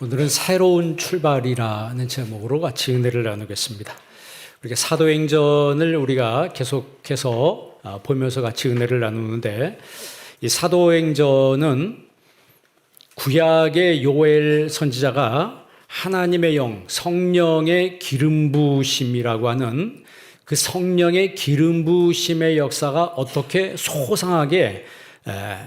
오늘은 새로운 출발이라는 제목으로 같이 은혜를 나누겠습니다. 우리가 사도행전을 우리가 계속해서 보면서 같이 은혜를 나누는데, 이 사도행전은 구약의 요엘 선지자가 하나님의 영, 성령의 기름 부으심이라고 하는 그 성령의 기름 부으심의 역사가 어떻게 소상하게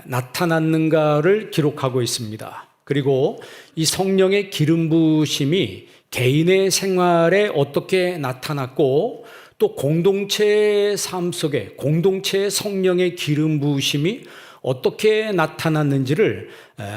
나타났는가를 기록하고 있습니다. 그리고 이 성령의 기름 부으심이 개인의 생활에 어떻게 나타났고, 또 공동체의 삶 속에 공동체의 성령의 기름 부으심이 어떻게 나타났는지를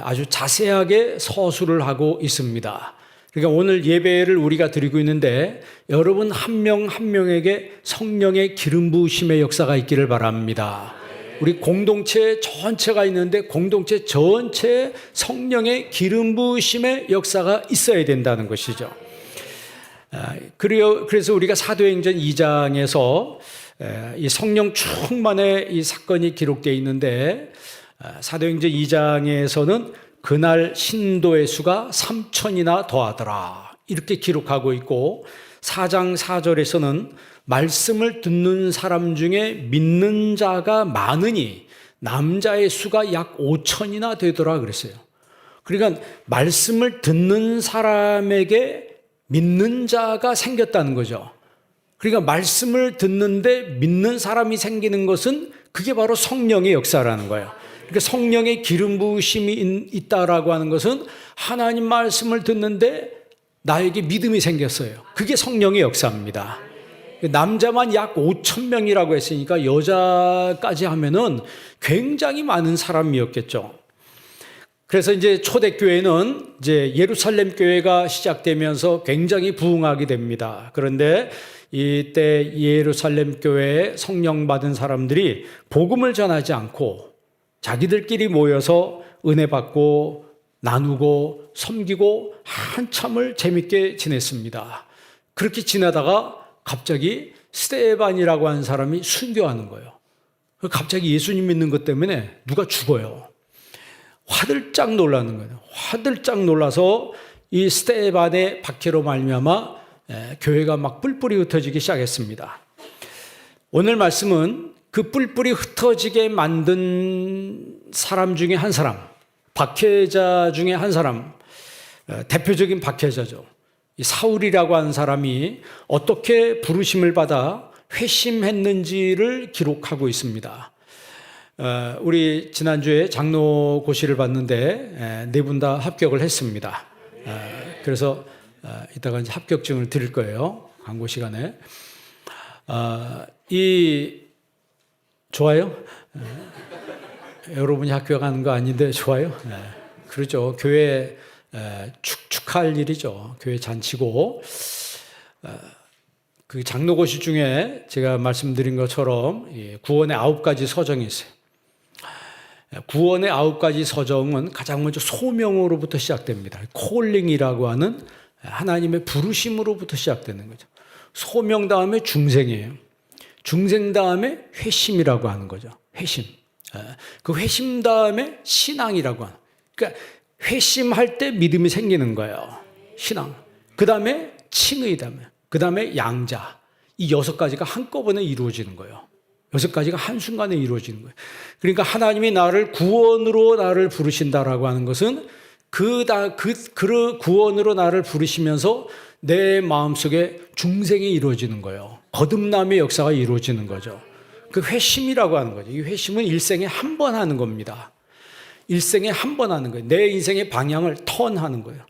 아주 자세하게 서술을 하고 있습니다. 그러니까 오늘 예배를 우리가 드리고 있는데, 여러분 한 명 한 명에게 성령의 기름 부으심의 역사가 있기를 바랍니다. 우리 공동체 전체가 있는데 공동체 전체에 성령의 기름 부으심의 역사가 있어야 된다는 것이죠. 그래서 우리가 사도행전 2장에서 이 성령 충만의 이 사건이 기록되어 있는데, 사도행전 2장에서는 그날 신도의 수가 3,000이나 더하더라 이렇게 기록하고 있고, 4장 4절에서는 말씀을 듣는 사람 중에 믿는 자가 많으니 남자의 수가 약 5,000이나 되더라 그랬어요. 그러니까 말씀을 듣는 사람에게 믿는 자가 생겼다는 거죠. 그러니까 말씀을 듣는데 믿는 사람이 생기는 것은 그게 바로 성령의 역사라는 거예요. 그러니까 성령의 기름 부으심이 있다라고 하는 것은 하나님 말씀을 듣는데 나에게 믿음이 생겼어요. 그게 성령의 역사입니다. 남자만 약 5,000명이라고 했으니까 여자까지 하면은 굉장히 많은 사람이었겠죠. 그래서 이제 초대교회는 이제 예루살렘 교회가 시작되면서 굉장히 부흥하게 됩니다. 그런데 이때 예루살렘 교회에 성령 받은 사람들이 복음을 전하지 않고 자기들끼리 모여서 은혜 받고 나누고 섬기고 한참을 재밌게 지냈습니다. 그렇게 지내다가 갑자기 스데반이라고 하는 사람이 순교하는 거예요. 갑자기 예수님 믿는 것 때문에 누가 죽어요. 화들짝 놀라는 거예요. 화들짝 놀라서 이 스데반의 박해로 말미암아 교회가 막 뿔뿔이 흩어지기 시작했습니다. 오늘 말씀은 그 뿔뿔이 흩어지게 만든 사람 중에 한 사람, 박해자 중에 한 사람, 대표적인 박해자죠. 이 사울이라고 하는 사람이 어떻게 부르심을 받아 회심했는지를 기록하고 있습니다. 우리 지난주에 장로고시를 봤는데 네 분 다 합격을 했습니다. 그래서 이따가 이제 합격증을 드릴 거예요. 광고 시간에. 좋아요? 여러분이 합격하는 거 아닌데 좋아요? 그렇죠. 교회 축하할 일이죠. 교회 잔치고. 그 장로고시 중에 제가 말씀드린 것처럼 구원의 9가지 서정이 있어요. 구원의 9가지 서정은 가장 먼저 소명으로부터 시작됩니다. 콜링이라고 하는 하나님의 부르심으로부터 시작되는 거죠. 소명 다음에 중생이에요. 중생 다음에 회심이라고 하는 거죠. 회심. 그 회심 다음에 신앙이라고 하는. 그러니까 회심할 때 믿음이 생기는 거예요. 신앙. 그 다음에 칭의 다음에. 그 다음에 양자. 이 6가지가 한꺼번에 이루어지는 거예요. 6가지가 한순간에 이루어지는 거예요. 그러니까 하나님이 나를 구원으로 나를 부르신다라고 하는 것은 그 구원으로 나를 부르시면서 내 마음속에 중생이 이루어지는 거예요. 거듭남의 역사가 이루어지는 거죠. 그 회심이라고 하는 거죠. 이 회심은 일생에 한 번 하는 겁니다. 일생에 한 번 하는 거예요. 내 인생의 방향을 턴하는 거예요.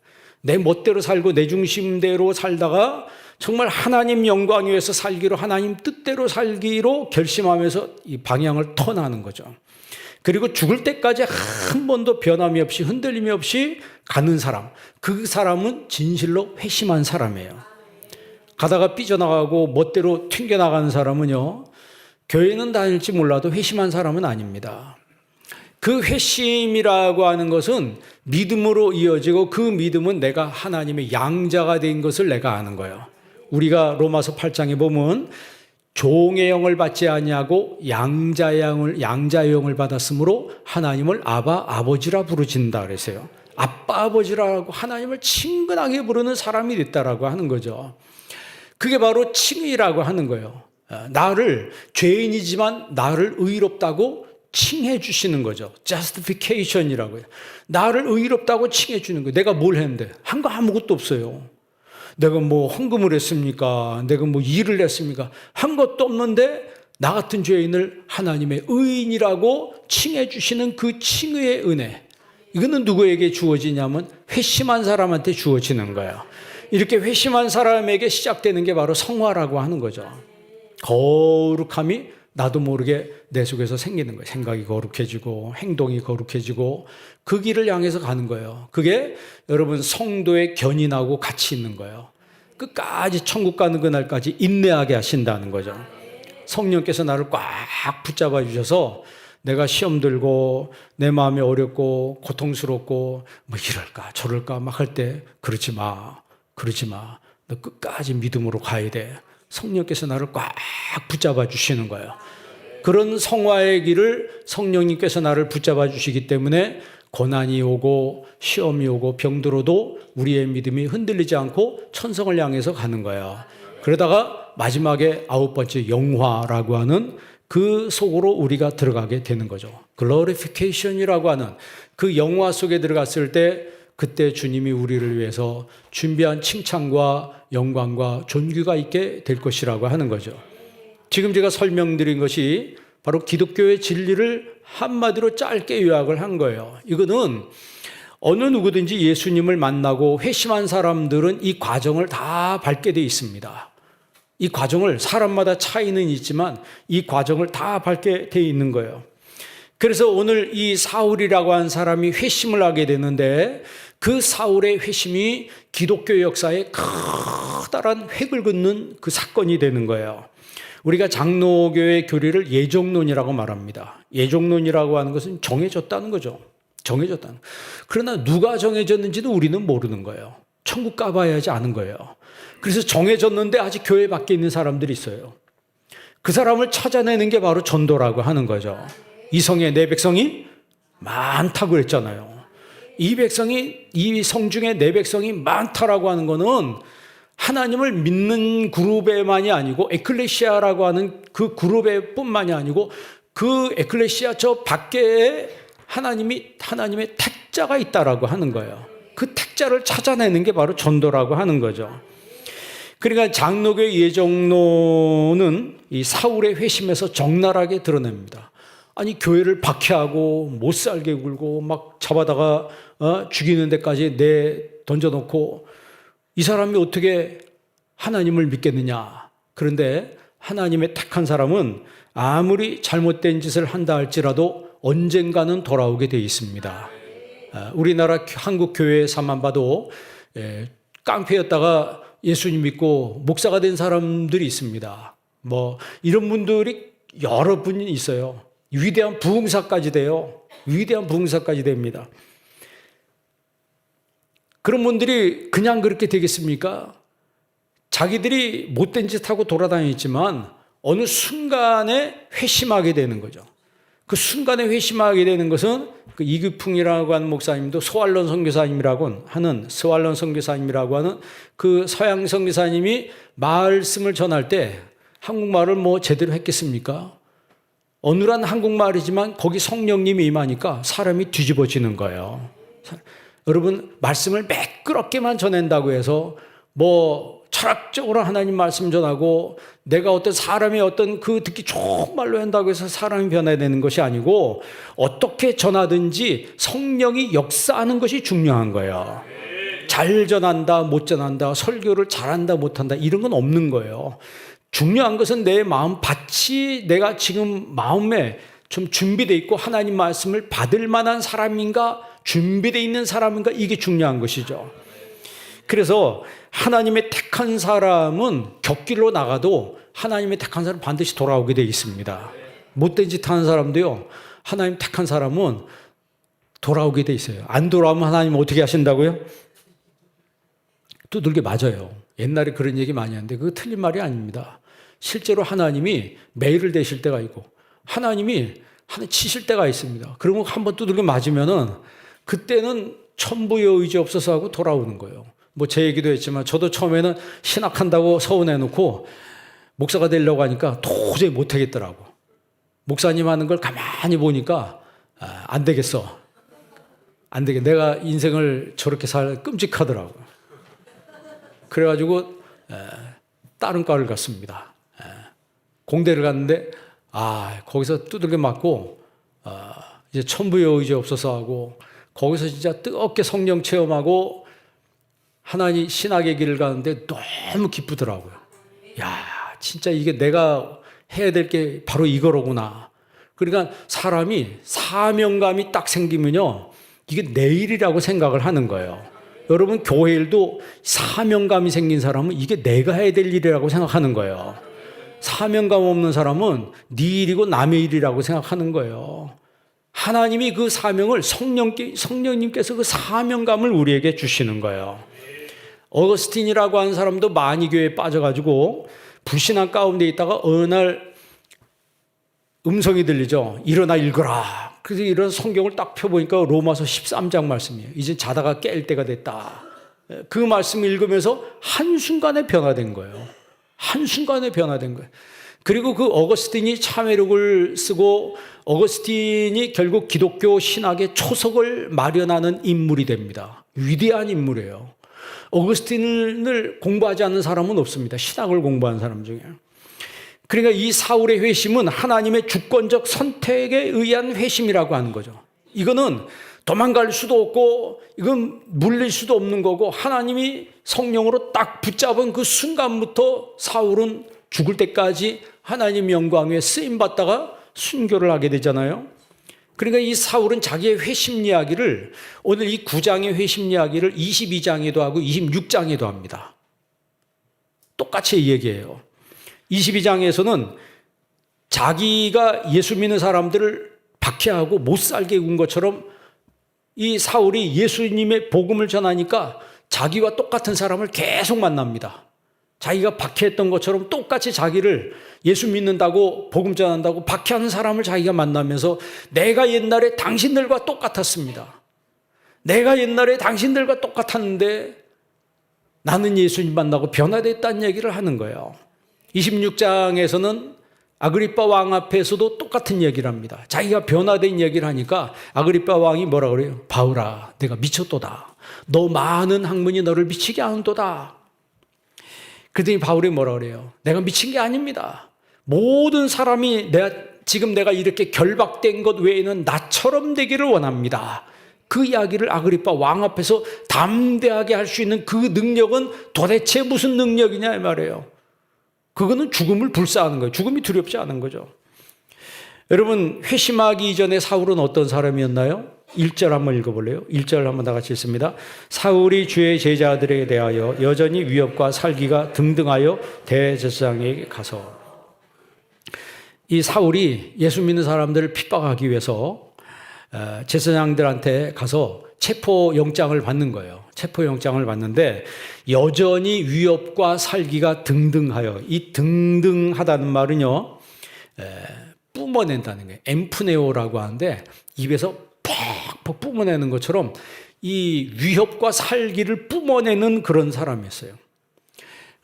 내 멋대로 살고 내 중심대로 살다가 정말 하나님 영광 위해서 살기로, 하나님 뜻대로 살기로 결심하면서 이 방향을 턴하는 거죠. 그리고 죽을 때까지 한 번도 변함이 없이 흔들림이 없이 가는 사람, 그 사람은 진실로 회심한 사람이에요. 가다가 삐져나가고 멋대로 튕겨나가는 사람은요, 교회는 다닐지 몰라도 회심한 사람은 아닙니다. 그 회심이라고 하는 것은 믿음으로 이어지고, 그 믿음은 내가 하나님의 양자가 된 것을 내가 아는 거예요. 우리가 로마서 8장에 보면 종의 영을 받지 아니하고 양자의 영을 받았으므로 하나님을 아버지라 부르진다 그랬어요. 아빠 아버지라고 하나님을 친근하게 부르는 사람이 됐다라고 하는 거죠. 그게 바로 칭의라고 하는 거예요. 나를 죄인이지만 나를 의롭다고 칭해 주시는 거죠. justification이라고 해요. 나를 의롭다고 칭해 주는 거예요. 내가 뭘 했는데? 한 거 아무것도 없어요. 내가 뭐 헌금을 했습니까? 내가 뭐 일을 했습니까? 한 것도 없는데 나 같은 죄인을 하나님의 의인이라고 칭해 주시는 그 칭의의 은혜. 이거는 누구에게 주어지냐면 회심한 사람한테 주어지는 거예요. 이렇게 회심한 사람에게 시작되는 게 바로 성화라고 하는 거죠. 거룩함이 나도 모르게 내 속에서 생기는 거예요. 생각이 거룩해지고 행동이 거룩해지고 그 길을 향해서 가는 거예요. 그게 여러분 성도의 견인하고 같이 있는 거예요. 끝까지 천국 가는 그날까지 인내하게 하신다는 거죠. 성령께서 나를 꽉 붙잡아 주셔서 내가 시험 들고 내 마음이 어렵고 고통스럽고 뭐 이럴까 저럴까 막 할 때 그러지 마. 너 끝까지 믿음으로 가야 돼. 성령께서 나를 꽉 붙잡아 주시는 거예요. 그런 성화의 길을 성령님께서 나를 붙잡아 주시기 때문에 고난이 오고 시험이 오고 병들어도 우리의 믿음이 흔들리지 않고 천성을 향해서 가는 거예요. 그러다가 마지막에 9번째 영화라고 하는 그 속으로 우리가 들어가게 되는 거죠. 글로리피케이션이라고 하는 그 영화 속에 들어갔을 때 그때 주님이 우리를 위해서 준비한 칭찬과 영광과 존귀가 있게 될 것이라고 하는 거죠. 지금 제가 설명드린 것이 바로 기독교의 진리를 한마디로 짧게 요약을 한 거예요. 이거는 어느 누구든지 예수님을 만나고 회심한 사람들은 이 과정을 다 밟게 돼 있습니다. 이 과정을 사람마다 차이는 있지만 이 과정을 다 밟게 돼 있는 거예요. 그래서 오늘 이 사울이라고 한 사람이 회심을 하게 되는데 그 사울의 회심이 기독교 역사에 커다란 획을 긋는 그 사건이 되는 거예요. 우리가 장로교의 교리를 예정론이라고 말합니다. 예정론이라고 하는 것은 정해졌다는 거죠. 정해졌다는. 그러나 누가 정해졌는지도 우리는 모르는 거예요. 천국 가봐야지 아는 거예요. 그래서 정해졌는데 아직 교회 밖에 있는 사람들이 있어요. 그 사람을 찾아내는 게 바로 전도라고 하는 거죠. 이 성에 내 백성이 많다고 했잖아요. 이 성 중에 내 백성이 많다라고 하는 거는 하나님을 믿는 그룹에만이 아니고 에클레시아라고 하는 그 그룹에 뿐만이 아니고 그 에클레시아 저 밖에 하나님의 택자가 있다라고 하는 거예요. 그 택자를 찾아내는 게 바로 전도라고 하는 거죠. 그러니까 장로교의 예정론은 이 사울의 회심에서 적나라하게 드러냅니다. 아니 교회를 박해하고 못 살게 굴고 막 잡아다가 죽이는 데까지 던져놓고 이 사람이 어떻게 하나님을 믿겠느냐. 그런데 하나님의 택한 사람은 아무리 잘못된 짓을 한다 할지라도 언젠가는 돌아오게 되어 있습니다. 우리나라 한국 교회에서만 봐도 깡패였다가 예수님 믿고 목사가 된 사람들이 있습니다. 뭐 이런 분들이 여러 분이 있어요. 위대한 부흥사까지 돼요. 위대한 부흥사까지 됩니다. 그런 분들이 그냥 그렇게 되겠습니까? 자기들이 못된 짓 하고 돌아다녔지만 어느 순간에 회심하게 되는 거죠. 그 순간에 회심하게 되는 것은 그 이규풍이라고 하는 목사님도 스왈론 선교사님이라고 하는 그 서양 선교사님이 말씀을 전할 때 한국말을 뭐 제대로 했겠습니까? 어눌한 한국말이지만 거기 성령님이 임하니까 사람이 뒤집어지는 거예요. 여러분 말씀을 매끄럽게만 전한다고 해서 뭐 철학적으로 하나님 말씀 전하고 내가 어떤 사람의 어떤 그 듣기 좋은 말로 한다고 해서 사람이 변해야 되는 것이 아니고 어떻게 전하든지 성령이 역사하는 것이 중요한 거예요. 잘 전한다 못 전한다 설교를 잘한다 못한다 이런 건 없는 거예요. 중요한 것은 내 마음밭이 내가 지금 마음에 좀 준비되어 있고 하나님 말씀을 받을 만한 사람인가 준비되어 있는 사람인가 이게 중요한 것이죠. 그래서 하나님의 택한 사람은 곁길로 나가도 하나님의 택한 사람은 반드시 돌아오게 되어 있습니다. 못된 짓 하는 사람도요. 하나님 택한 사람은 돌아오게 되어 있어요. 안 돌아오면 하나님은 어떻게 하신다고요? 두들겨 맞아요. 옛날에 그런 얘기 많이 하는데 그거 틀린 말이 아닙니다. 실제로 하나님이 매일을 대실 때가 있고 하나님이 치실 때가 있습니다. 그러면 한번 두들겨 맞으면은 그때는 천부의 의지 없어서 하고 돌아오는 거예요. 뭐 제 얘기도 했지만 저도 처음에는 신학한다고 서운해놓고 목사가 되려고 하니까 도저히 못하겠더라고. 목사님 하는 걸 가만히 보니까 안 되겠어. 안 되겠. 내가 인생을 저렇게 살 끔찍하더라고. 그래가지고 다른 과를 갔습니다. 공대를 갔는데 거기서 두들겨 맞고 이제 천부의 의지 없어서 하고 거기서 진짜 뜨겁게 성령 체험하고 하나님 신학의 길을 가는데 너무 기쁘더라고요. 야, 진짜 이게 내가 해야 될 게 바로 이거로구나. 그러니까 사람이 사명감이 딱 생기면요, 이게 내 일이라고 생각을 하는 거예요. 여러분 교회 일도 사명감이 생긴 사람은 이게 내가 해야 될 일이라고 생각하는 거예요. 사명감 없는 사람은 네 일이고 남의 일이라고 생각하는 거예요. 하나님이 그 사명을 성령님께서 그 사명감을 우리에게 주시는 거예요. 어거스틴이라고 하는 사람도 만이교회에 빠져가지고 불신앙 가운데 있다가 어느 날 음성이 들리죠. 일어나 읽어라. 그래서 이런 성경을 딱 펴보니까 로마서 13장 말씀이에요. 이제 자다가 깰 때가 됐다. 그 말씀을 읽으면서 한순간에 변화된 거예요. 한순간에 변화된 거예요. 그리고 그 어거스틴이 참회록을 쓰고 어거스틴이 결국 기독교 신학의 초석을 마련하는 인물이 됩니다. 위대한 인물이에요. 어거스틴을 공부하지 않는 사람은 없습니다. 신학을 공부한 사람 중에. 그러니까 이 사울의 회심은 하나님의 주권적 선택에 의한 회심이라고 하는 거죠. 이거는 도망갈 수도 없고 이건 물릴 수도 없는 거고 하나님이 성령으로 딱 붙잡은 그 순간부터 사울은 죽을 때까지 하나님 영광에 쓰임받다가 순교를 하게 되잖아요. 그러니까 이 사울은 자기의 회심 이야기를 오늘 이 9장의 회심 이야기를 22장에도 하고 26장에도 합니다. 똑같이 얘기해요. 22장에서는 자기가 예수 믿는 사람들을 박해하고 못 살게 군 것처럼 이 사울이 예수님의 복음을 전하니까 자기와 똑같은 사람을 계속 만납니다. 자기가 박해했던 것처럼 똑같이 자기를 예수 믿는다고 복음 전한다고 박해하는 사람을 자기가 만나면서 내가 옛날에 당신들과 똑같았습니다. 내가 옛날에 당신들과 똑같았는데 나는 예수님 만나고 변화됐다는 얘기를 하는 거예요. 26장에서는 아그리빠 왕 앞에서도 똑같은 얘기를 합니다. 자기가 변화된 얘기를 하니까 아그리빠 왕이 뭐라 그래요? 바울아, 내가 미쳤도다. 너 많은 학문이 너를 미치게 하는도다. 그랬더니 바울이 뭐라 그래요? 내가 미친 게 아닙니다. 모든 사람이 지금 내가 이렇게 결박된 것 외에는 나처럼 되기를 원합니다. 그 이야기를 아그리빠 왕 앞에서 담대하게 할 수 있는 그 능력은 도대체 무슨 능력이냐 이 말이에요. 그거는 죽음을 불사하는 거예요. 죽음이 두렵지 않은 거죠. 여러분 회심하기 이전에 사울은 어떤 사람이었나요? 1절 한번 읽어볼래요? 1절 한번 다 같이 읽습니다. 사울이 주의 제자들에 대하여 여전히 위협과 살기가 등등하여 대제사장에게 가서, 이 사울이 예수 믿는 사람들을 핍박하기 위해서 제사장들한테 가서 체포영장을 받는 거예요. 체포영장을 받는데 여전히 위협과 살기가 등등하여, 이 등등하다는 말은요 뿜어낸다는 거예요. 엠프네오라고 하는데 입에서 퍽퍽 뿜어내는 것처럼 이 위협과 살기를 뿜어내는 그런 사람이었어요.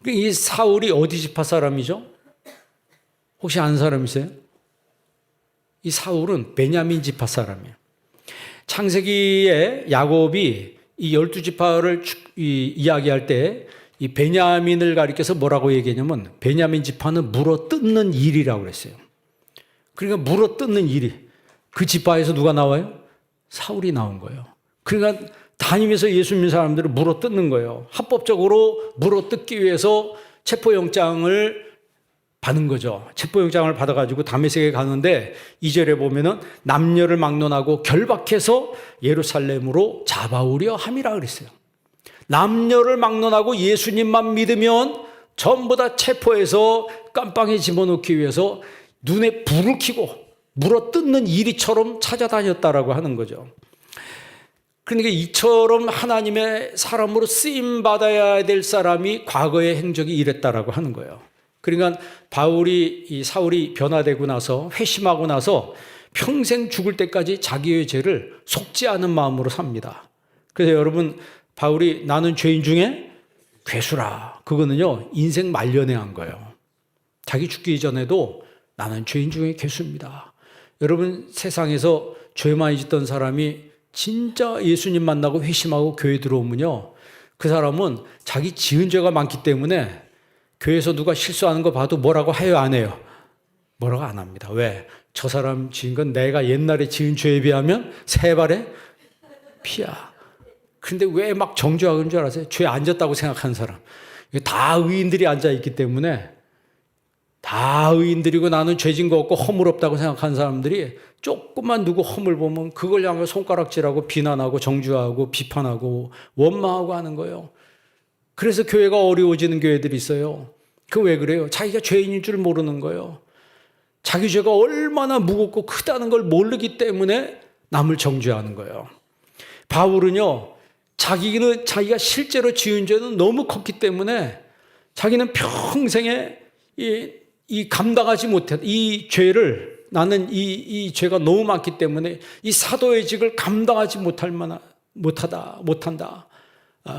이 사울이 어디 지파 사람이죠? 혹시 아는 사람 있어요? 이 사울은 베냐민 지파 사람이에요. 창세기에 야곱이 이 12지파를 이야기할 때 이 베냐민을 가리켜서 뭐라고 얘기했냐면 베냐민 지파는 물어 뜯는 일이라고 그랬어요. 그러니까 물어 뜯는 일이, 그 지파에서 누가 나와요? 사울이 나온 거예요. 그러니까 다니면서 예수 믿는 사람들을 물어 뜯는 거예요. 합법적으로 물어 뜯기 위해서 체포영장을 받은 거죠. 체포영장을 받아가지고 다메섹에 가는데 2절에 보면은 남녀를 막론하고 결박해서 예루살렘으로 잡아오려 함이라 그랬어요. 남녀를 막론하고 예수님만 믿으면 전부 다 체포해서 깜빵에 집어넣기 위해서 눈에 불을 켜고 물어뜯는 이리처럼 찾아다녔다라고 하는 거죠. 그러니까 이처럼 하나님의 사람으로 쓰임받아야 될 사람이 과거의 행적이 이랬다라고 하는 거예요. 그러니까 사울이 변화되고 나서 회심하고 나서 평생 죽을 때까지 자기의 죄를 속지 않은 마음으로 삽니다. 그래서 여러분, 바울이 나는 죄인 중에 괴수라. 그거는요, 인생 말년에 한 거예요. 자기 죽기 전에도 나는 죄인 중에 괴수입니다. 여러분, 세상에서 죄 많이 짓던 사람이 진짜 예수님 만나고 회심하고 교회 들어오면요, 그 사람은 자기 지은 죄가 많기 때문에 교회에서 누가 실수하는 거 봐도 뭐라고 해요, 안 해요? 뭐라고 안 합니다. 왜? 저 사람 지은 건 내가 옛날에 지은 죄에 비하면 세 발의 피야. 근데 왜 막 정죄하는 줄 아세요? 죄 안 졌다고 생각하는 사람. 다 의인들이 앉아있기 때문에, 다 의인들이고 나는 죄진 거 없고 허물없다고 생각하는 사람들이 조금만 누구 허물 보면 그걸 향해 손가락질하고 비난하고 정죄하고 비판하고 원망하고 하는 거예요. 그래서 교회가 어려워지는 교회들이 있어요. 그 왜 그래요? 자기가 죄인인 줄 모르는 거예요. 자기 죄가 얼마나 무겁고 크다는 걸 모르기 때문에 남을 정죄하는 거예요. 바울은요, 자기가 실제로 지은 죄는 너무 컸기 때문에 자기는 평생에 이 감당하지 못해, 이 죄를, 나는 이 죄가 너무 많기 때문에 이 사도의 직을 감당하지 못한다.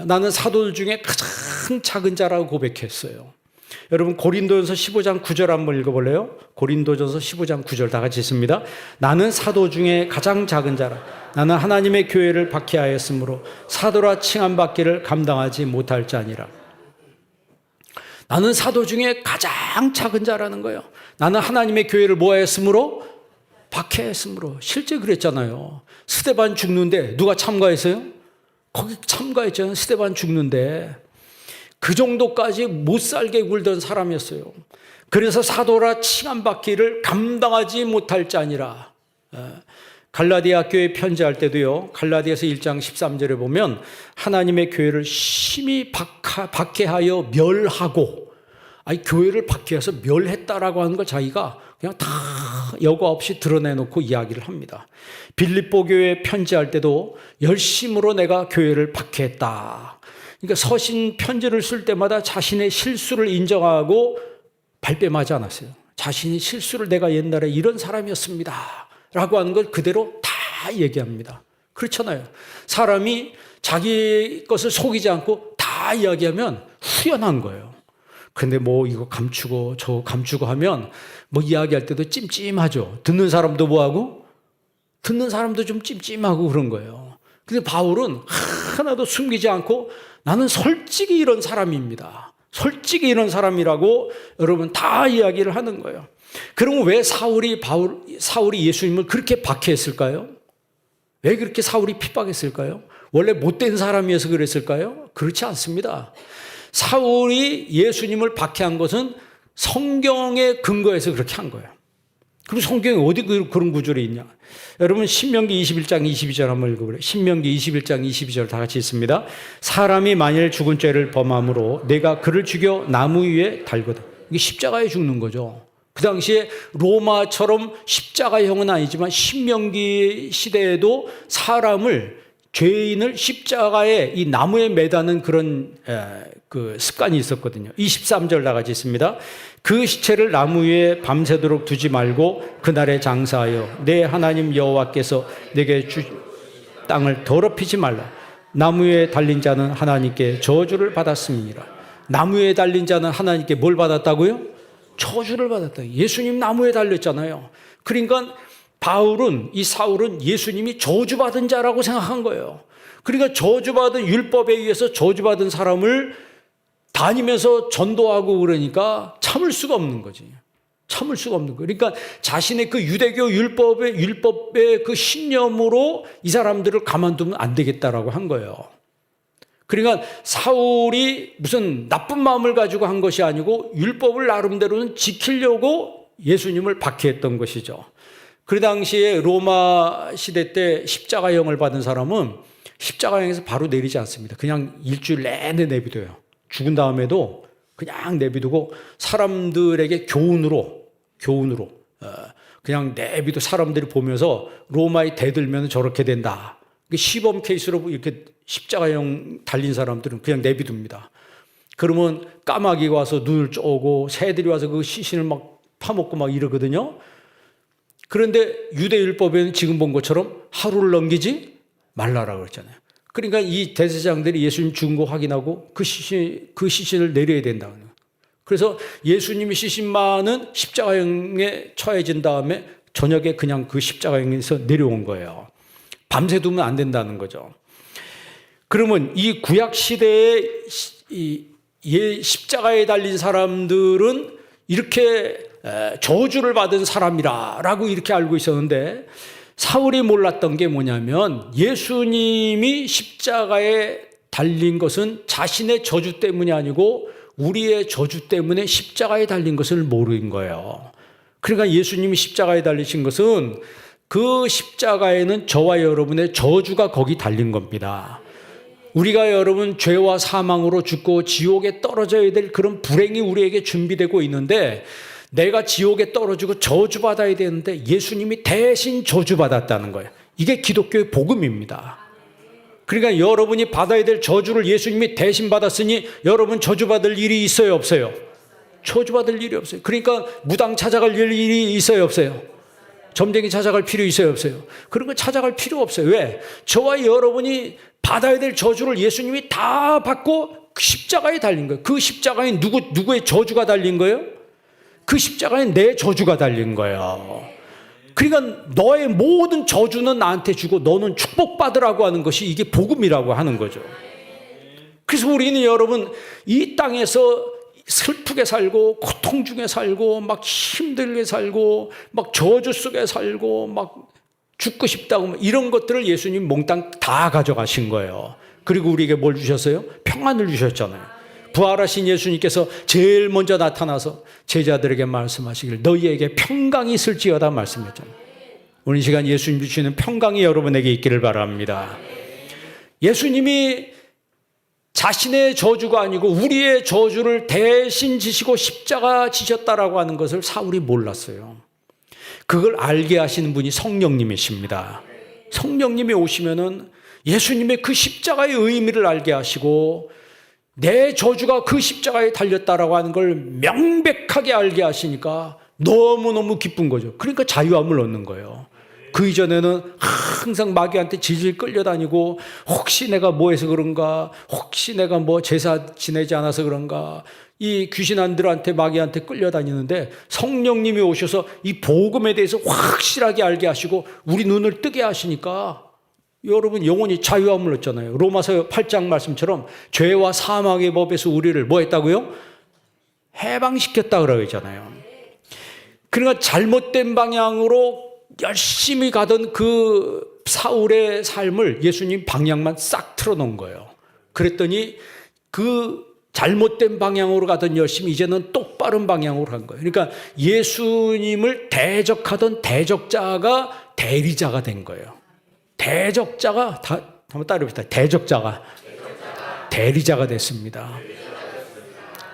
나는 사도들 중에 가장 작은 자라고 고백했어요. 여러분, 고린도전서 15장 9절 한번 읽어볼래요? 고린도전서 15장 9절 다 같이 읽습니다. 나는 사도 중에 가장 작은 자라. 나는 하나님의 교회를 박해하였으므로 사도라 칭함받기를 감당하지 못할 자니라. 나는 사도 중에 가장 작은 자라는 거예요. 나는 하나님의 교회를 뭐하였으므로? 박해했으므로. 실제 그랬잖아요. 스데반 죽는데 누가 참가했어요? 거기 참가했잖아요. 스데반 죽는데 그 정도까지 못 살게 굴던 사람이었어요. 그래서 사도라 칭함받기를 감당하지 못할 자니라. 갈라디아 교회 편지할 때도요, 갈라디아서 1장 13절에 보면 하나님의 교회를 심히 박해하여 멸하고, 교회를 박해해서 멸했다라고 하는 걸 자기가 그냥 다 여과 없이 드러내놓고 이야기를 합니다. 빌립보 교회 편지할 때도 열심으로 내가 교회를 박해했다. 그러니까 서신 편지를 쓸 때마다 자신의 실수를 인정하고 발뺌하지 않았어요. 자신의 실수를 내가 옛날에 이런 사람이었습니다 라고 하는 걸 그대로 다 얘기합니다. 그렇잖아요. 사람이 자기 것을 속이지 않고 다 이야기하면 후련한 거예요. 근데 뭐 이거 감추고 저거 감추고 하면 뭐 이야기할 때도 찜찜하죠. 듣는 사람도 뭐하고? 듣는 사람도 좀 찜찜하고 그런 거예요. 근데 바울은 하나도 숨기지 않고 나는 솔직히 이런 사람입니다. 솔직히 이런 사람이라고 여러분 다 이야기를 하는 거예요. 그럼 왜 사울이 예수님을 그렇게 박해했을까요? 왜 그렇게 사울이 핍박했을까요? 원래 못된 사람이어서 그랬을까요? 그렇지 않습니다. 사울이 예수님을 박해한 것은 성경에 근거해서 그렇게 한 거예요. 그럼 성경에 어디 그런 구절이 있냐? 여러분 신명기 21장 22절 한번 읽어보래요. 신명기 21장 22절 다 같이 읽습니다. 사람이 만일 죽은 죄를 범함으로 내가 그를 죽여 나무 위에 달거든. 이게 십자가에 죽는 거죠. 그 당시에 로마처럼 십자가형은 아니지만 신명기 시대에도 죄인을 십자가에 이 나무에 매다는 그런 그 습관이 있었거든요. 23절 다 같이 있습니다. 그 시체를 나무 위에 밤새도록 두지 말고 그날에 장사하여 내 하나님 여호와께서 내게 땅을 더럽히지 말라. 나무 위에 달린 자는 하나님께 저주를 받았음이니라. 나무 위에 달린 자는 하나님께 뭘 받았다고요? 저주를 받았다. 예수님 나무에 달렸잖아요. 그러니까 사울은 예수님이 저주받은 자라고 생각한 거예요. 그러니까 저주받은 율법에 의해서 저주받은 사람을 다니면서 전도하고 그러니까 참을 수가 없는 거지. 참을 수가 없는 거예요. 그러니까 자신의 그 유대교 율법의 그 신념으로 이 사람들을 가만두면 안 되겠다라고 한 거예요. 그러니까 사울이 무슨 나쁜 마음을 가지고 한 것이 아니고 율법을 나름대로는 지키려고 예수님을 박해했던 것이죠. 그 당시에 로마 시대 때 십자가형을 받은 사람은 십자가형에서 바로 내리지 않습니다. 그냥 일주일 내내 내비둬요. 죽은 다음에도 그냥 내비두고 사람들에게 교훈으로 그냥 내비도 사람들이 보면서 로마에 대들면 저렇게 된다. 시범 케이스로 이렇게 십자가형 달린 사람들은 그냥 내비둡니다. 그러면 까마귀가 와서 눈을 쪼고 새들이 와서 그 시신을 막 파먹고 막 이러거든요. 그런데 유대율법에는 지금 본 것처럼 하루를 넘기지 말라라고 그랬잖아요. 그러니까 이 대제사장들이 예수님 죽은 거 확인하고 그 시신을 내려야 된다. 그래서 예수님이 시신만은 십자가형에 처해진 다음에 저녁에 그냥 그 십자가형에서 내려온 거예요. 밤새 두면 안 된다는 거죠. 그러면 이 구약 시대에 십자가에 달린 사람들은 이렇게 저주를 받은 사람이라고 이렇게 알고 있었는데, 사울이 몰랐던 게 뭐냐면 예수님이 십자가에 달린 것은 자신의 저주 때문이 아니고 우리의 저주 때문에 십자가에 달린 것을 모르는 거예요. 그러니까 예수님이 십자가에 달리신 것은 그 십자가에는 저와 여러분의 저주가 거기 달린 겁니다. 우리가 여러분 죄와 사망으로 죽고 지옥에 떨어져야 될 그런 불행이 우리에게 준비되고 있는데, 내가 지옥에 떨어지고 저주받아야 되는데 예수님이 대신 저주받았다는 거예요. 이게 기독교의 복음입니다. 그러니까 여러분이 받아야 될 저주를 예수님이 대신 받았으니 여러분 저주받을 일이 있어요, 없어요? 저주받을 일이 없어요. 그러니까 무당 찾아갈 일이 있어요, 없어요? 점쟁이 찾아갈 필요 있어요, 없어요? 그런 거 찾아갈 필요 없어요. 왜? 저와 여러분이 받아야 될 저주를 예수님이 다 받고 십자가에 달린 거예요. 그 십자가에 누구의 저주가 달린 거예요? 그 십자가에 내 저주가 달린 거예요. 그러니까 너의 모든 저주는 나한테 주고 너는 축복받으라고 하는 것이 이게 복음이라고 하는 거죠. 그래서 우리는 여러분 이 땅에서 슬프게 살고 고통 중에 살고 막 힘들게 살고 막 저주 속에 살고 막 죽고 싶다고 이런 것들을 예수님 몽땅 다 가져가신 거예요. 그리고 우리에게 뭘 주셨어요? 평안을 주셨잖아요. 부활하신 예수님께서 제일 먼저 나타나서 제자들에게 말씀하시길 너희에게 평강이 있을지어다 말씀했잖아요. 오늘 이 시간 예수님 주시는 평강이 여러분에게 있기를 바랍니다. 예수님이 자신의 저주가 아니고 우리의 저주를 대신 지시고 십자가 지셨다라고 하는 것을 사울이 몰랐어요. 그걸 알게 하시는 분이 성령님이십니다. 성령님이 오시면은 예수님의 그 십자가의 의미를 알게 하시고 내 저주가 그 십자가에 달렸다라고 하는 걸 명백하게 알게 하시니까 너무너무 기쁜 거죠. 그러니까 자유함을 얻는 거예요. 그 이전에는 항상 마귀한테 질질 끌려다니고 혹시 내가 뭐 해서 그런가, 혹시 내가 뭐 제사 지내지 않아서 그런가, 이 귀신안들한테 마귀한테 끌려다니는데 성령님이 오셔서 이 복음에 대해서 확실하게 알게 하시고 우리 눈을 뜨게 하시니까 여러분 영혼이 자유함을 얻잖아요. 로마서 8장 말씀처럼 죄와 사망의 법에서 우리를 뭐 했다고요? 해방시켰다 그러잖아요. 그러니까 잘못된 방향으로 열심히 가던 그 사울의 삶을 예수님 방향만 싹 틀어놓은 거예요. 그랬더니 그 잘못된 방향으로 가던 열심히 이제는 똑바른 방향으로 간 거예요. 그러니까 예수님을 대적하던 대적자가 대리자가 된 거예요. 대적자가 한번 따라해봅시다. 대적자가 대리자가 됐습니다.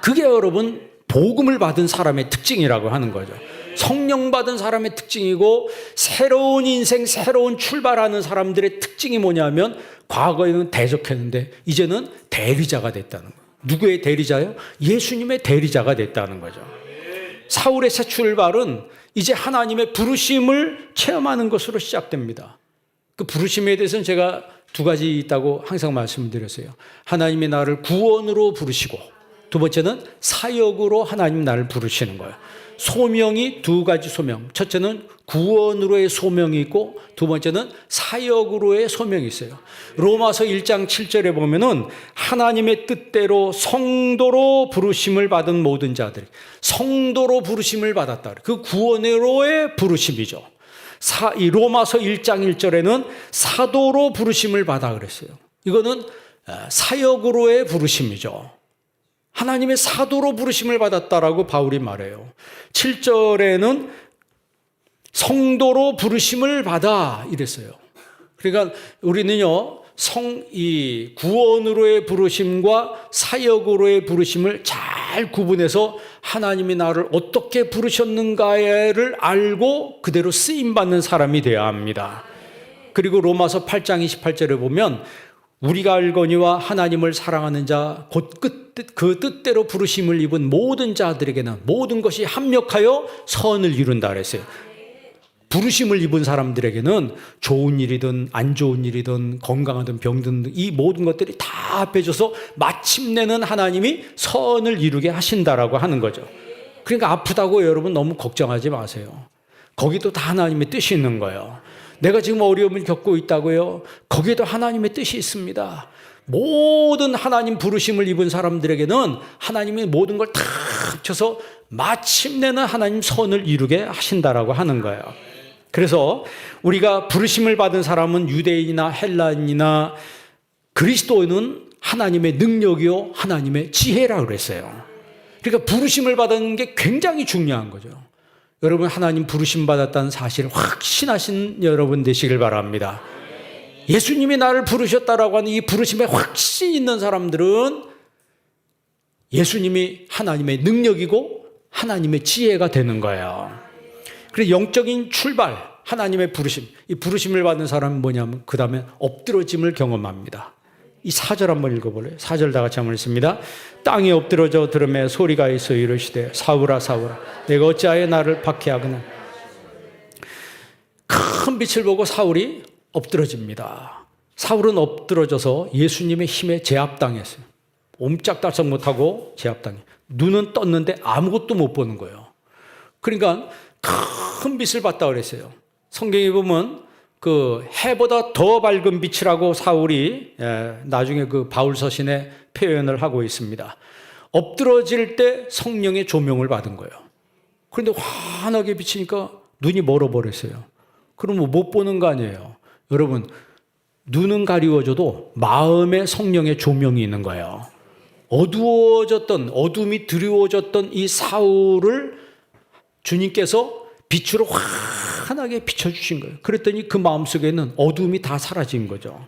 그게 여러분 복음을 받은 사람의 특징이라고 하는 거죠. 성령 받은 사람의 특징이고 새로운 인생, 새로운 출발하는 사람들의 특징이 뭐냐면 과거에는 대적했는데 이제는 대리자가 됐다는 거예요. 누구의 대리자요? 예수님의 대리자가 됐다는 거죠. 사울의 새 출발은 이제 하나님의 부르심을 체험하는 것으로 시작됩니다. 그 부르심에 대해서는 제가 두 가지 있다고 항상 말씀드렸어요. 하나님이 나를 구원으로 부르시고 두 번째는 사역으로 하나님 나를 부르시는 거예요. 소명이 두 가지 소명. 첫째는 구원으로의 소명이 있고 두 번째는 사역으로의 소명이 있어요. 로마서 1장 7절에 보면은 하나님의 뜻대로 성도로 부르심을 받은 모든 자들, 성도로 부르심을 받았다. 그 구원으로의 부르심이죠. 이 로마서 1장 1절에는 사도로 부르심을 받아 그랬어요. 이거는 사역으로의 부르심이죠. 하나님의 사도로 부르심을 받았다라고 바울이 말해요. 7절에는 성도로 부르심을 받아 이랬어요. 그러니까 우리는요, 이 구원으로의 부르심과 사역으로의 부르심을 잘 구분해서 하나님이 나를 어떻게 부르셨는가를 알고 그대로 쓰임받는 사람이 되어야 합니다. 그리고 로마서 8장 28절에 보면 우리가 알거니와 하나님을 사랑하는 자 곧 그 뜻대로 부르심을 입은 모든 자들에게는 모든 것이 합력하여 선을 이룬다 그랬어요. 부르심을 입은 사람들에게는 좋은 일이든 안 좋은 일이든 건강하든 병든 이 모든 것들이 다 합해져서 마침내는 하나님이 선을 이루게 하신다라고 하는 거죠. 그러니까 아프다고 여러분 너무 걱정하지 마세요. 거기도 다 하나님의 뜻이 있는 거예요. 내가 지금 어려움을 겪고 있다고요? 거기에도 하나님의 뜻이 있습니다. 모든 하나님 부르심을 입은 사람들에게는 하나님이 모든 걸 다 합쳐서 마침내는 하나님 선을 이루게 하신다라고 하는 거예요. 그래서 우리가 부르심을 받은 사람은 유대인이나 헬라인이나 그리스도인은 하나님의 능력이요 하나님의 지혜라고 그랬어요. 그러니까 부르심을 받는 게 굉장히 중요한 거죠. 여러분 하나님 부르심 받았다는 사실을 확신하신 여러분 되시길 바랍니다. 예수님이 나를 부르셨다라고 하는 이 부르심에 확신 있는 사람들은 예수님이 하나님의 능력이고 하나님의 지혜가 되는 거예요. 그래서 영적인 출발, 하나님의 부르심, 이 부르심을 받는 사람은 뭐냐면 그 다음에 엎드러짐을 경험합니다. 이 4절 한번 읽어볼래요? 4절 다 같이 한번 읽습니다. 땅에 엎드러져 들음에 소리가 있어 이르시되 사울아 사울아 내가 어찌하여 나를 박해하거나. 큰 빛을 보고 사울이 엎드러집니다. 사울은 엎드러져서 예수님의 힘에 제압당했어요. 옴짝달싹 못하고 제압당해. 눈은 떴는데 아무것도 못 보는 거예요. 그러니까 큰 빛을 봤다 그랬어요. 성경에 보면 그 해보다 더 밝은 빛이라고 사울이 나중에 그 바울 서신에 표현을 하고 있습니다. 엎드러질 때 성령의 조명을 받은 거예요. 그런데 환하게 비치니까 눈이 멀어버렸어요. 그러면 못 보는 거 아니에요. 여러분 눈은 가리워져도 마음에 성령의 조명이 있는 거예요. 어둠이 드리워졌던 이 사울을 주님께서 빛으로 환하게 비춰주신 거예요. 그랬더니 그 마음속에는 어둠이 다 사라진 거죠.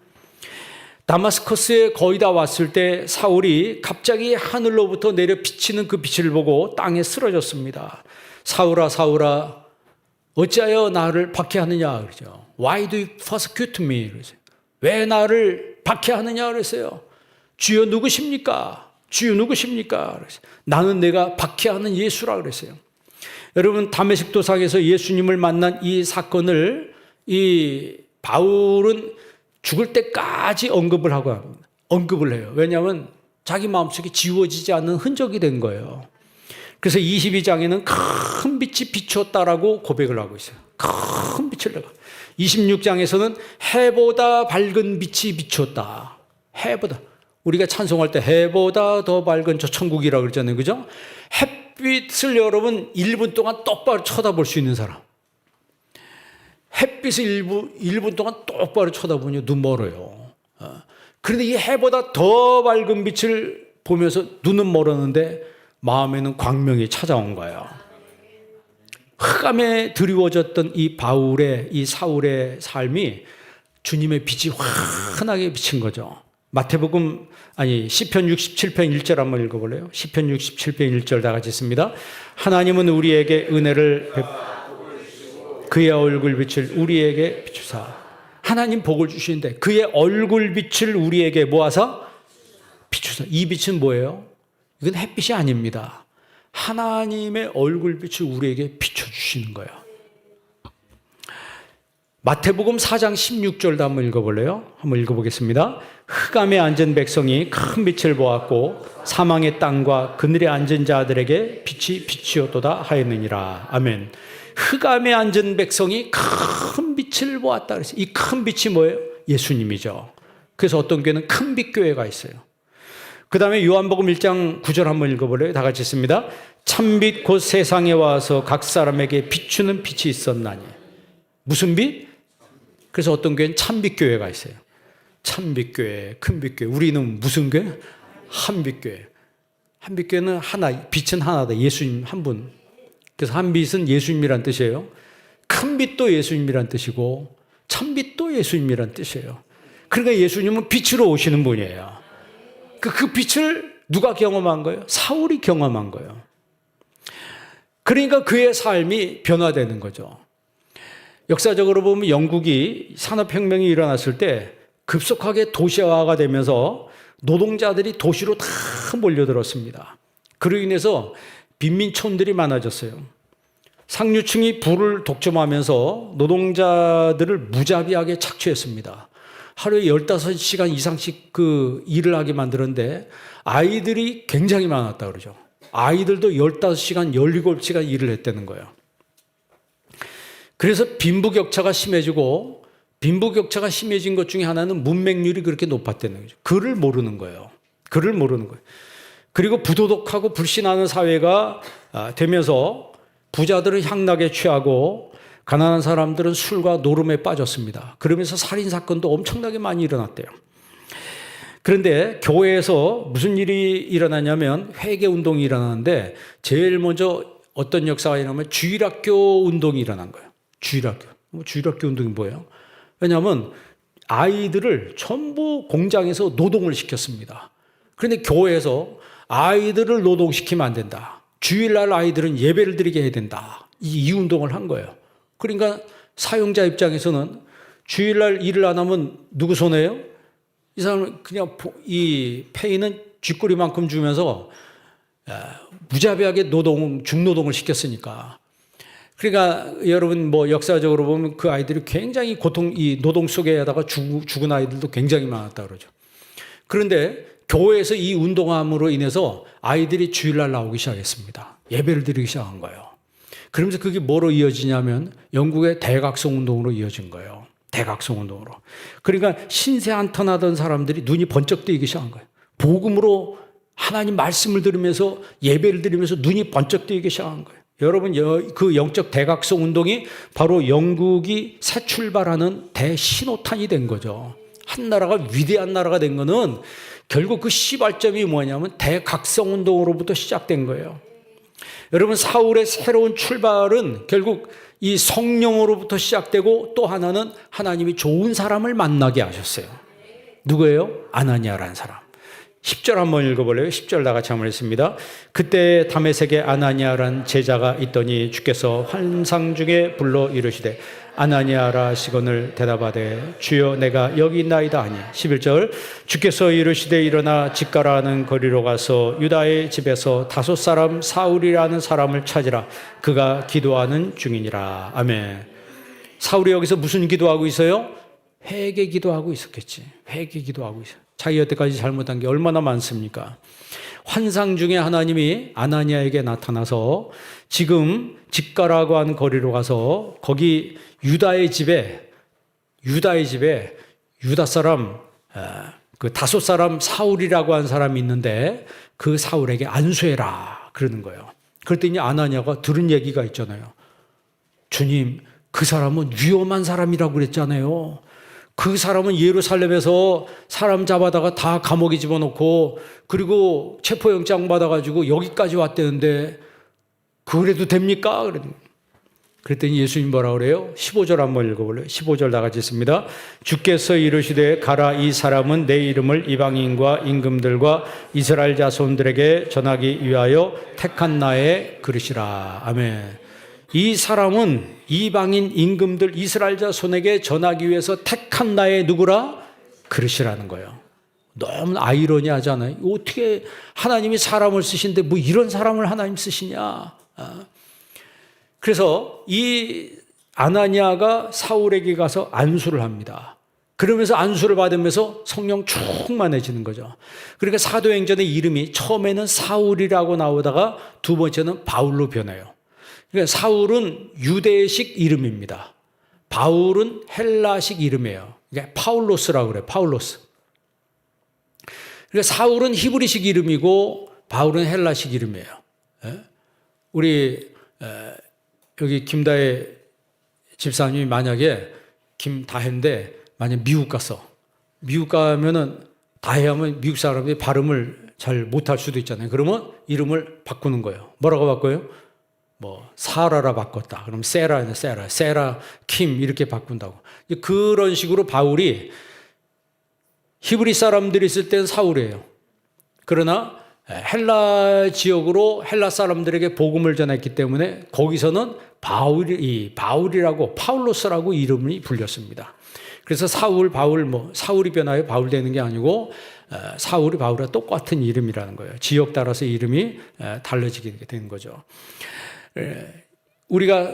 다마스커스에 거의 다 왔을 때 사울이 갑자기 하늘로부터 내려 비치는 그 빛을 보고 땅에 쓰러졌습니다. 사울아 사울아 어찌하여 나를 박해하느냐 그러죠. Why do you persecute me? 그러세요. 왜 나를 박해하느냐 그랬어요. 주여 누구십니까? 주여 누구십니까? 그랬어요. 나는 내가 박해하는 예수라 그랬어요. 여러분 다메섹 도상에서 예수님을 만난 이 사건을 이 바울은 죽을 때까지 언급을 해요. 왜냐하면 자기 마음속에 지워지지 않는 흔적이 된 거예요. 그래서 22장에는 큰 빛이 비추었다라고 고백을 하고 있어요. 큰 빛을 내가. 26장에서는 해보다 밝은 빛이 비추었다. 해보다. 우리가 찬송할 때 해보다 더 밝은 저 천국이라고 그러잖아요. 그죠? 햇빛을 여러분 1분 동안 똑바로 쳐다볼 수 있는 사람. 햇빛을 1분 동안 똑바로 쳐다보면 눈 멀어요. 그런데 이 해보다 더 밝은 빛을 보면서 눈은 멀었는데 마음에는 광명이 찾아온 거예요. 흑암에 드리워졌던 이 바울의 이 사울의 삶이 주님의 빛이 환하게 비친 거죠. 시편 67편 1절 한번 읽어볼래요? 시편 67편 1절 다 같이 있습니다. 하나님은 우리에게 은혜를 그의 얼굴빛을 우리에게 비추사. 하나님 복을 주시는데 그의 얼굴빛을 우리에게 모아서 비추사. 이 빛은 뭐예요? 이건 햇빛이 아닙니다. 하나님의 얼굴빛을 우리에게 비춰주시는 거예요. 마태복음 4장 16절도 한번 읽어볼래요? 한번 읽어보겠습니다. 흑암에 앉은 백성이 큰 빛을 보았고 사망의 땅과 그늘에 앉은 자들에게 빛이 비치었도다 하였느니라. 아멘. 흑암에 앉은 백성이 큰 빛을 보았다 그랬어요. 이 큰 빛이 뭐예요? 예수님이죠. 그래서 어떤 교회는 큰 빛 교회가 있어요. 그 다음에 요한복음 1장 9절 한번 읽어볼래요? 다 같이 있습니다. 참빛 곧 세상에 와서 각 사람에게 비추는 빛이 있었나니. 무슨 빛? 그래서 어떤 교회는 참빛 교회가 있어요. 참빛 교회, 큰빛 교회. 우리는 무슨 교회? 한빛 교회. 한빛 교회는 하나, 빛은 하나다. 예수님 한 분. 그래서 한빛은 예수님이란 뜻이에요. 큰빛도 예수님이란 뜻이고 참빛도 예수님이란 뜻이에요. 그러니까 예수님은 빛으로 오시는 분이에요. 그 빛을 누가 경험한 거예요? 사울이 경험한 거예요. 그러니까 그의 삶이 변화되는 거죠. 역사적으로 보면 영국이 산업혁명이 일어났을 때 급속하게 도시화가 되면서 노동자들이 도시로 다 몰려들었습니다. 그로 인해서 빈민촌들이 많아졌어요. 상류층이 부를 독점하면서 노동자들을 무자비하게 착취했습니다. 하루에 15시간 이상씩 그 일을 하게 만드는데 아이들이 굉장히 많았다 그러죠. 아이들도 15시간, 17시간 일을 했다는 거예요. 그래서 빈부격차가 심해지고 빈부격차가 심해진 것 중에 하나는 문맹률이 그렇게 높았다는 거죠. 글을 모르는 거예요. 글을 모르는 거예요. 그리고 부도덕하고 불신하는 사회가 되면서 부자들은 향락에 취하고 가난한 사람들은 술과 노름에 빠졌습니다. 그러면서 살인사건도 엄청나게 많이 일어났대요. 그런데 교회에서 무슨 일이 일어나냐면 회개운동이 일어나는데 제일 먼저 어떤 역사가 일어나면 주일학교 운동이 일어난 거예요. 주일학교 운동이 뭐예요? 왜냐하면 아이들을 전부 공장에서 노동을 시켰습니다. 그런데 교회에서 아이들을 노동시키면 안 된다. 주일날 아이들은 예배를 드리게 해야 된다. 이 운동을 한 거예요. 그러니까 사용자 입장에서는 주일날 일을 안 하면 누구 손해예요? 이 사람은 그냥 이 페이는 쥐꼬리만큼 주면서 무자비하게 중노동을 시켰으니까. 그러니까 여러분 뭐 역사적으로 보면 그 아이들이 굉장히 이 노동 속에 하다가 죽은 아이들도 굉장히 많았다 그러죠. 그런데 교회에서 이 운동함으로 인해서 아이들이 주일날 나오기 시작했습니다. 예배를 드리기 시작한 거예요. 그러면서 그게 뭐로 이어지냐면 영국의 대각성 운동으로 이어진 거예요. 대각성 운동으로. 그러니까 신세 한탄하던 사람들이 눈이 번쩍 뜨이기 시작한 거예요. 복음으로 하나님 말씀을 들으면서 예배를 드리면서 눈이 번쩍 뜨이기 시작한 거예요. 여러분 그 영적 대각성 운동이 바로 영국이 새 출발하는 대신호탄이 된 거죠. 한 나라가 위대한 나라가 된 거는 결국 그 시발점이 뭐냐면 대각성 운동으로부터 시작된 거예요. 여러분 사울의 새로운 출발은 결국 이 성령으로부터 시작되고 또 하나는 하나님이 좋은 사람을 만나게 하셨어요. 누구예요? 아나니아라는 사람. 10절 한번 읽어볼래요? 10절 다 같이 한번 읽습니다. 그때 다메섹에 아나니아라는 제자가 있더니 주께서 환상 중에 불러 이르시되 아나니아라 하시거늘 대답하되 주여 내가 여기 있나이다 하니 11절 주께서 이르시되 일어나 집가라는 거리로 가서 유다의 집에서 다섯 사람 사울이라는 사람을 찾으라 그가 기도하는 중이니라. 아멘. 사울이 여기서 무슨 기도하고 있어요? 회개 기도하고 있었겠지. 회개 기도하고 있어요. 자기 여태까지 잘못한 게 얼마나 많습니까? 환상 중에 하나님이 아나니아에게 나타나서 지금 집가라고 하는 거리로 가서 거기 유다의 집에 유다 사람 그 다섯 사람 사울이라고 한 사람이 있는데 그 사울에게 안수해라 그러는 거예요. 그랬더니 아나니아가 들은 얘기가 있잖아요. 주님, 그 사람은 위험한 사람이라고 그랬잖아요. 그 사람은 예루살렘에서 사람 잡아다가 다 감옥에 집어넣고 그리고 체포영장 받아가지고 여기까지 왔대는데 그래도 됩니까? 그랬더니 예수님 뭐라 그래요? 15절 한번 읽어볼래요? 15절 다 같이 읽습니다. 주께서 이르시되 가라 이 사람은 내 이름을 이방인과 임금들과 이스라엘 자손들에게 전하기 위하여 택한 나의 그릇이라. 아멘. 이 사람은 이방인 임금들 이스라엘 자손에게 전하기 위해서 택한 나의 누구라? 그릇이라는 거예요. 너무 아이러니하잖아요. 어떻게 하나님이 사람을 쓰신데 뭐 이런 사람을 하나님 쓰시냐. 그래서 이 아나니아가 사울에게 가서 안수를 합니다. 그러면서 안수를 받으면서 성령 충만해지는 거죠. 그러니까 사도행전의 이름이 처음에는 사울이라고 나오다가 두 번째는 바울로 변해요. 그러니까 사울은 유대식 이름입니다. 바울은 헬라식 이름이에요. 그러니까 파울로스라고 그래요. 파울로스. 그러니까 사울은 히브리식 이름이고 바울은 헬라식 이름이에요. 우리 여기 김다혜 집사님이 만약에 김다혜인데 만약 미국 갔어. 미국 가면은 다혜하면 미국 사람들이 발음을 잘 못할 수도 있잖아요. 그러면 이름을 바꾸는 거예요. 뭐라고 바꿔요? 뭐 사라라 바꿨다. 그럼 세라는 세라 킴 이렇게 바꾼다고. 그런 식으로 바울이 히브리 사람들이 있을 때는 사울이에요. 그러나 헬라 지역으로 헬라 사람들에게 복음을 전했기 때문에 거기서는 바울이라고 파울로스라고 이름이 불렸습니다. 그래서 사울, 바울 사울이 변하여 바울 되는 게 아니고 사울이 바울과 똑같은 이름이라는 거예요. 지역 따라서 이름이 달라지게 된 거죠. 우리가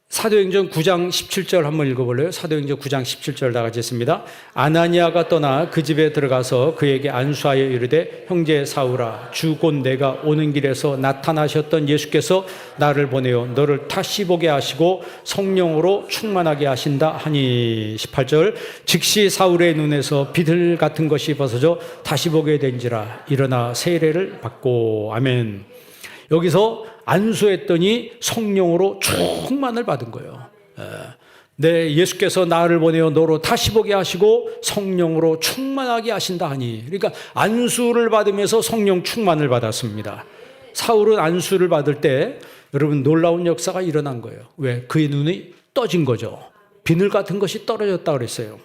사도행전 9장 17절 한번 읽어볼래요? 사도행전 9장 17절 다 같이 했습니다. 아나니아가 떠나 그 집에 들어가서 그에게 안수하여 이르되 형제 사울아 주 곧 내가 오는 길에서 나타나셨던 예수께서 나를 보내어 너를 다시 보게 하시고 성령으로 충만하게 하신다 하니 18절 즉시 사울의 눈에서 비들 같은 것이 벗어져 다시 보게 된지라 일어나 세례를 받고 아멘. 여기서 안수했더니 성령으로 충만을 받은 거예요. 네, 예수께서 나를 보내어 너로 다시 보게 하시고 성령으로 충만하게 하신다 하니 그러니까 안수를 받으면서 성령 충만을 받았습니다. 사울은 안수를 받을 때 여러분 놀라운 역사가 일어난 거예요. 왜? 그의 눈이 떠진 거죠. 비늘 같은 것이 떨어졌다 그랬어요.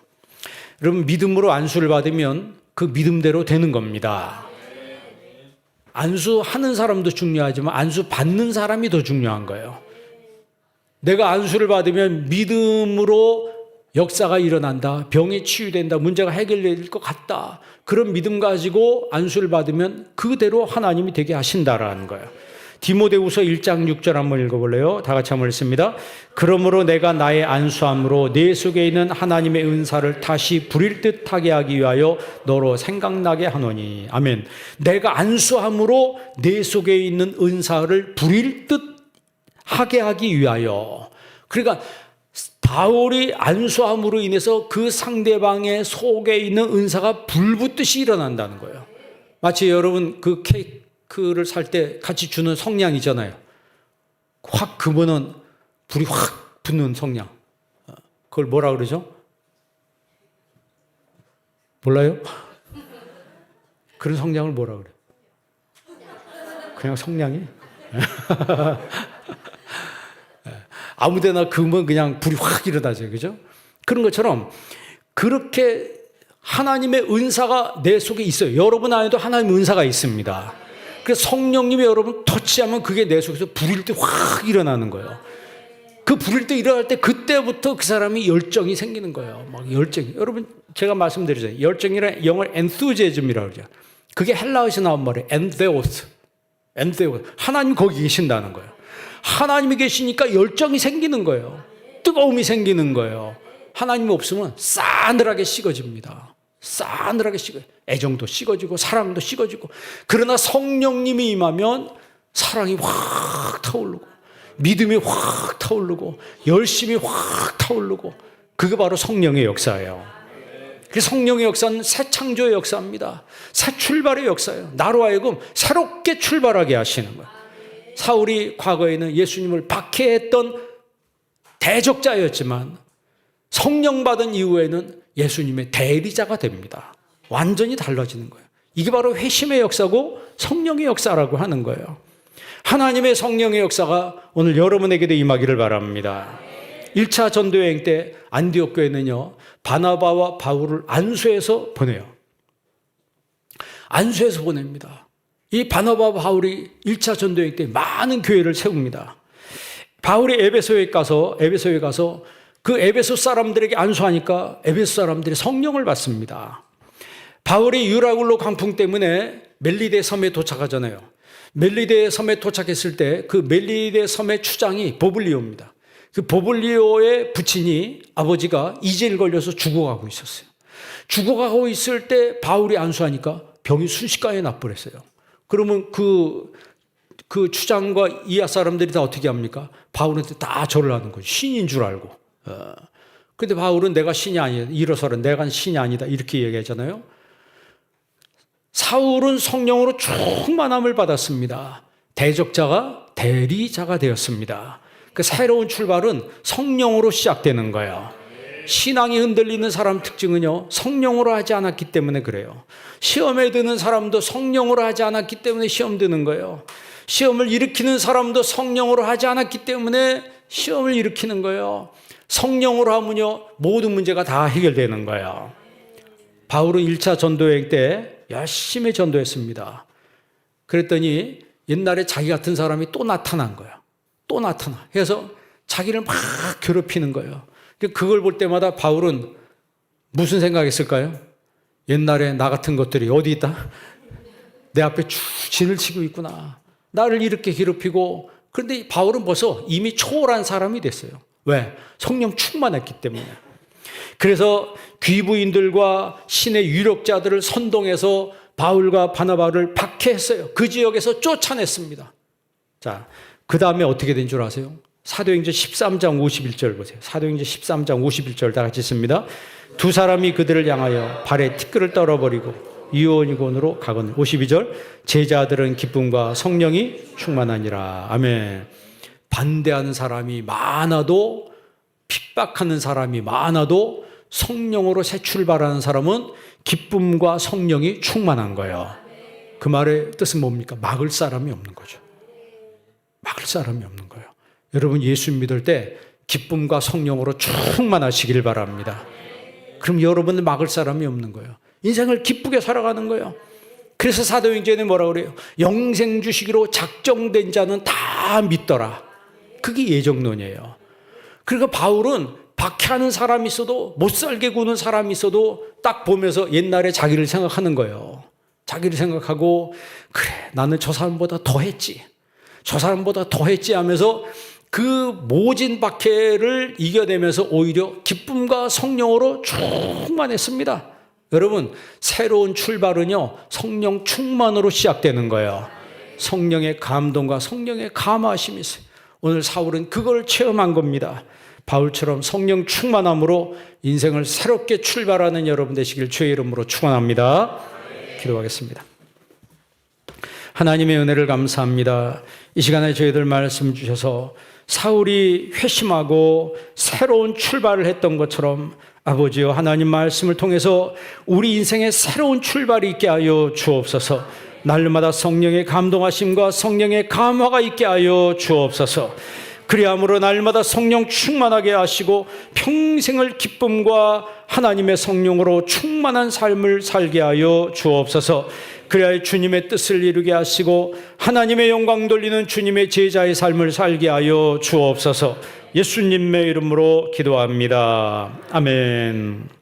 여러분 믿음으로 안수를 받으면 그 믿음대로 되는 겁니다. 안수하는 사람도 중요하지만 안수 받는 사람이 더 중요한 거예요. 내가 안수를 받으면 믿음으로 역사가 일어난다. 병이 치유된다. 문제가 해결될 것 같다. 그런 믿음 가지고 안수를 받으면 그대로 하나님이 되게 하신다라는 거예요. 디모데후서 1장 6절 한번 읽어볼래요? 다 같이 한번 읽습니다. 그러므로 내가 나의 안수함으로 내 속에 있는 하나님의 은사를 다시 부릴 듯하게 하기 위하여 너로 생각나게 하노니 아멘. 내가 안수함으로 내 속에 있는 은사를 부릴 듯하게 하기 위하여. 그러니까 바울이 안수함으로 인해서 그 상대방의 속에 있는 은사가 불붙듯이 일어난다는 거예요. 마치 여러분 그 케이크를 살 때 같이 주는 성냥이잖아요. 확 그분은 불이 확 붙는 성냥. 그걸 뭐라 그러죠? 몰라요? 그런 성냥을 뭐라 그래요? 그냥 성냥이? 아무데나 그으면 그냥 불이 확 일어나죠. 그죠? 그런 것처럼 그렇게 하나님의 은사가 내 속에 있어요. 여러분 안에도 하나님의 은사가 있습니다. 그래서 성령님이 여러분 터치하면 그게 내 속에서 불일 때 확 일어나는 거예요. 그 불일 때 일어날 때 그때부터 그 사람이 열정이 생기는 거예요. 막 열정이. 여러분 제가 말씀드리잖아요. 열정이란 영어로 enthusiasm이라고 그러죠. 그게 헬라어에서 나온 말이에요. entheos. 하나님 거기 계신다는 거예요. 하나님이 계시니까 열정이 생기는 거예요. 뜨거움이 생기는 거예요. 하나님 없으면 싸늘하게 식어집니다. 싸늘하게 식어요. 애정도 식어지고 사랑도 식어지고. 그러나 성령님이 임하면 사랑이 확 타오르고 믿음이 확 타오르고 열심이 확 타오르고 그게 바로 성령의 역사예요. 그 성령의 역사는 새 창조의 역사입니다. 새 출발의 역사예요. 나로 하여금 새롭게 출발하게 하시는 거예요. 사울이 과거에는 예수님을 박해했던 대적자였지만 성령 받은 이후에는 예수님의 대리자가 됩니다. 완전히 달라지는 거예요. 이게 바로 회심의 역사고 성령의 역사라고 하는 거예요. 하나님의 성령의 역사가 오늘 여러분에게도 임하기를 바랍니다. 1차 전도여행 때 안디옥 교회는요, 바나바와 바울을 안수해서 보내요. 안수해서 보냅니다. 이 바나바와 바울이 1차 전도여행 때 많은 교회를 세웁니다. 바울이 에베소에 가서 그 에베소 사람들에게 안수하니까 에베소 사람들이 성령을 받습니다. 바울이 유라굴로 광풍 때문에 멜리데 섬에 도착하잖아요. 멜리데 섬에 도착했을 때 그 멜리데 섬의 추장이 보블리오입니다. 그 보블리오의 부친이 아버지가 이질 걸려서 죽어가고 있었어요. 죽어가고 있을 때 바울이 안수하니까 병이 순식간에 나버렸어요. 그러면 그 추장과 이하 사람들이 다 어떻게 합니까? 바울한테 다 절을 하는 거죠. 신인 줄 알고. 근데 바울은 내가 신이 아니다. 일어서라. 내가 신이 아니다. 이렇게 얘기하잖아요. 사울은 성령으로 충만함을 받았습니다. 대적자가 대리자가 되었습니다. 그 새로운 출발은 성령으로 시작되는 거예요. 신앙이 흔들리는 사람 특징은요, 성령으로 하지 않았기 때문에 그래요. 시험에 드는 사람도 성령으로 하지 않았기 때문에 시험 드는 거예요. 시험을 일으키는 사람도 성령으로 하지 않았기 때문에 시험을 일으키는 거예요. 성령으로 하면요, 모든 문제가 다 해결되는 거예요. 바울은 1차 전도여행 때 열심히 전도했습니다. 그랬더니 옛날에 자기 같은 사람이 또 나타난 거예요. 또 나타나. 그래서 자기를 막 괴롭히는 거예요. 그걸 볼 때마다 바울은 무슨 생각했을까요? 옛날에 나 같은 것들이 어디 있다? 내 앞에 쭉 진을 치고 있구나. 나를 이렇게 괴롭히고 그런데 이 바울은 벌써 이미 초월한 사람이 됐어요. 왜? 성령 충만했기 때문에. 그래서 귀부인들과 신의 유력자들을 선동해서 바울과 바나바를 박해했어요. 그 지역에서 쫓아냈습니다. 자, 그 다음에 어떻게 된 줄 아세요? 사도행전 13장 51절 보세요. 사도행전 13장 51절 다 같이 읽습니다. 두 사람이 그들을 향하여 발에 티끌을 떨어버리고 이오니곤으로 가거늘. 52절 제자들은 기쁨과 성령이 충만하니라. 아멘. 반대하는 사람이 많아도, 핍박하는 사람이 많아도 성령으로 새 출발하는 사람은 기쁨과 성령이 충만한 거예요. 그 말의 뜻은 뭡니까? 막을 사람이 없는 거죠. 막을 사람이 없는 거예요. 여러분 예수 믿을 때 기쁨과 성령으로 충만하시길 바랍니다. 그럼 여러분은 막을 사람이 없는 거예요. 인생을 기쁘게 살아가는 거예요. 그래서 사도행전에 뭐라 그래요? 영생 주시기로 작정된 자는 다 믿더라. 그게 예정론이에요. 그러니까 바울은 박해하는 사람이 있어도, 못 살게 구는 사람이 있어도 딱 보면서 옛날에 자기를 생각하는 거예요. 자기를 생각하고, 그래 나는 저 사람보다 더 했지, 저 사람보다 더 했지 하면서 그 모진 박해를 이겨내면서 오히려 기쁨과 성령으로 충만했습니다. 여러분 새로운 출발은요 성령 충만으로 시작되는 거예요. 성령의 감동과 성령의 감화심이 있어요. 오늘 사울은 그걸 체험한 겁니다. 바울처럼 성령 충만함으로 인생을 새롭게 출발하는 여러분 되시길 주의 이름으로 축원합니다. 기도하겠습니다. 하나님의 은혜를 감사합니다. 이 시간에 저희들 말씀 주셔서 사울이 회심하고 새로운 출발을 했던 것처럼 아버지여 하나님 말씀을 통해서 우리 인생에 새로운 출발이 있게 하여 주옵소서. 날마다 성령의 감동하심과 성령의 감화가 있게 하여 주옵소서. 그리함으로 날마다 성령 충만하게 하시고 평생을 기쁨과 하나님의 성령으로 충만한 삶을 살게 하여 주옵소서. 그리하여 주님의 뜻을 이루게 하시고 하나님의 영광 돌리는 주님의 제자의 삶을 살게 하여 주옵소서. 예수님의 이름으로 기도합니다. 아멘.